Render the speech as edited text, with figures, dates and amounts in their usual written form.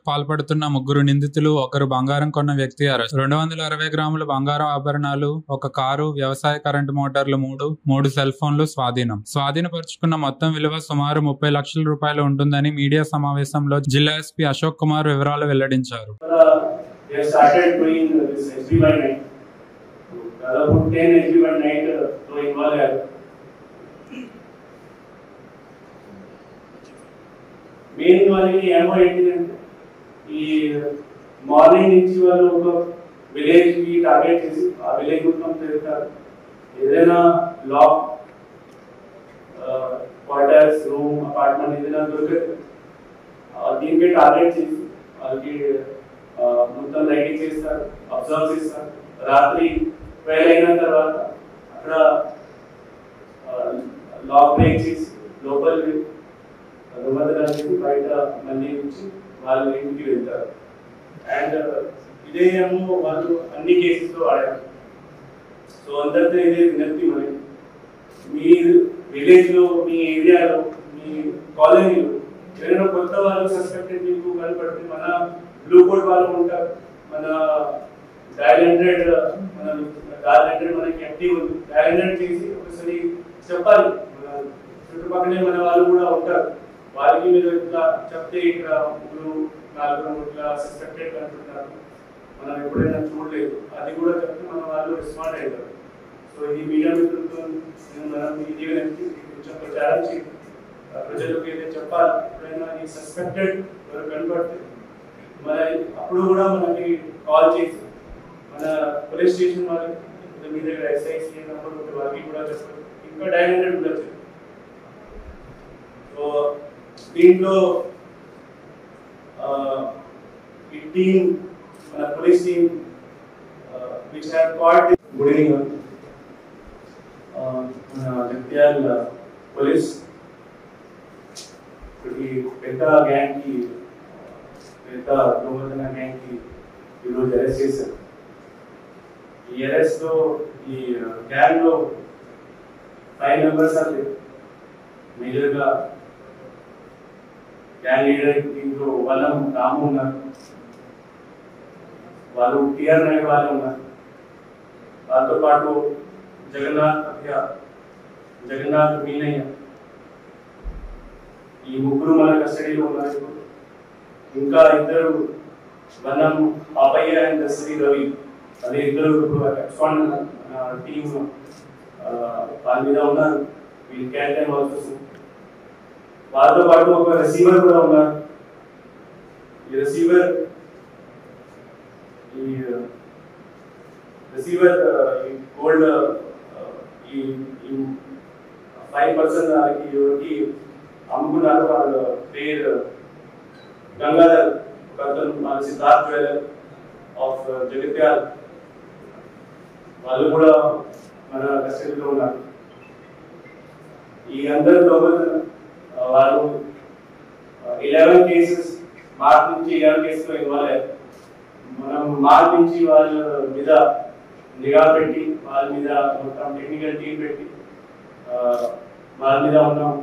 పాల్పడుతున్న ముగ్గురు నిందితులు, ఒకరు బంగారం కొన్న వ్యక్తి అరెస్ట్. 260 గ్రాముల బంగారం ఆభరణాలు, ఒక కారు, వ్యవసాయ కరెంటు మోటార్లు 3 సెల్ ఫోన్లు స్వాధీనపరుచుకున్న మొత్తం విలువ సుమారు 30 లక్షల రూపాయలు ఉంటుందని మీడియా సమావేశంలో జిల్లా ఎస్పీ అశోక్ కుమార్ వివరాలు వెల్లడించారు. మెయిన్ వాళ్ళకి ఏమో ఏంటంటే ఈ మార్నింగ్ నుంచి వాళ్ళు ఒక విలేజ్ కి టార్గెట్ చేసి ఆ విలేజ్ మొత్తం తిరుగుతారు. ఏదైనా లాక్ క్వార్టర్స్, రూమ్, అపార్ట్మెంట్ ఏదైనా దొరికితే దీనికి టార్గెట్ చేసి వాళ్ళకి మొత్తం రైడింగ్ చేస్తారు, అబ్జర్వ్ చేస్తారు. రాత్రి 12 అయిన తర్వాత అక్కడ లాక్ బ్రేక్ చేసి లోపలికి బయట మళ్ళీ నుంచి వాళ్ళు ఇంటికి వెళ్తారు. అండ్ ఇదే ఏమో వాళ్ళు అన్ని కేసెస్లో వాడారు. సో అందరితో ఇదే వినతి, మరి మీ విలేజ్లో, మీ ఏరియాలో, మీ కాలనీలో ఎవరైనా కొత్త వాళ్ళు సస్పెక్టెడ్ మీకు కనపడితే మన బ్లూ కోడ్ వాళ్ళు ఉంటారు, మన డయల్ 100 మనకి యాక్టివ్ ఉంది. డయల్ 100 చేసి ఒకసారి చెప్పాలి. మన చుట్టుపక్కలే మన వాళ్ళు కూడా ఉంటారు, వాళ్ళకి మీరు ఇట్లా చెప్తే ఇక్కడ 3-4 ఇట్లా సస్పెక్టెడ్ కనుకుంటున్నారు, మనం ఎప్పుడైనా చూడలేదు, అది కూడా చెప్తే మన వాళ్ళు రెస్పాండ్ అవుతారు. సో ఈ మీడియా మిత్రులతో మనం ఇది కొంచెం ప్రచారం చేయాలి, ప్రజలకు అయితే చెప్పాలి. ఎప్పుడైనా ఈ సస్పెక్టెడ్ కనపడితే మన అప్పుడు కూడా మనకి కాల్ చేసి మన పోలీస్ స్టేషన్ వాళ్ళకి మీ దగ్గర ఎస్ఐసి నెంబర్ ఉంటే వాళ్ళకి కూడా చెప్పాలి, ఇంకా డయల్ 100 కూడా చెప్పాలి. సో దీంట్లో ఈ టీమ్, మన police team which have cot good evening మన జగిత్యాల పోలీస్ ఈ పెద్ద గ్యాంగ్కి, పెద్ద దొంగతన గ్యాంగ్కి ఈరోజు అరెస్ట్ చేశారు. ఈ అరెస్ట్లో ఈ గ్యాంగ్లో 5 మెంబర్స్ అంటే మేజర్గా గ్యాంగ్ లీడర్ దీంట్లో వల్లం రాము ఉన్నారు, వాళ్ళు టిఆర్ అనే వాళ్ళు ఉన్నారు, వాళ్ళతో పాటు జగన్నాథ్ మీనయ్య, ఈ ముగ్గురు మన కస్టడీలో ఉన్నారు. ఇంకా ఇద్దరు వల్లం పాపయ్య అండ్ శ్రీ రవి, అదే ఇద్దరు ఎక్స్పాండ్ టీమ్ వాళ్ళ మీద ఉన్నారు. వీళ్ళు క్యాన్ ఆల్సో. వాళ్ళతో పాటు ఒక రిసీవర్ కూడా ఉన్నారు. ఈ రిసీవర్ గోల్డ్ ఈ 5% ఎవరికి అమ్ముకున్నారు. వాళ్ళ పేరు గంగాధర్, మన సిద్ధార్థ్ జ్యువెలర్ ఆఫ్ జగిత్యాల, వాళ్ళు కూడా మన కస్టడీలో ఉన్నారు. ఈ అందరి వాళ్ళు 11 కేసెస్, మార్చ్ నుంచి 11 కేసులో ఇన్వాల్వ్ అయ్యారు. మనం మార్చ్ నుంచి వాళ్ళ మీద నిఘా పెట్టి, వాళ్ళ మీద మొత్తం టెక్నికల్ టీం పెట్టి వాళ్ళ మీద ఉన్నాం.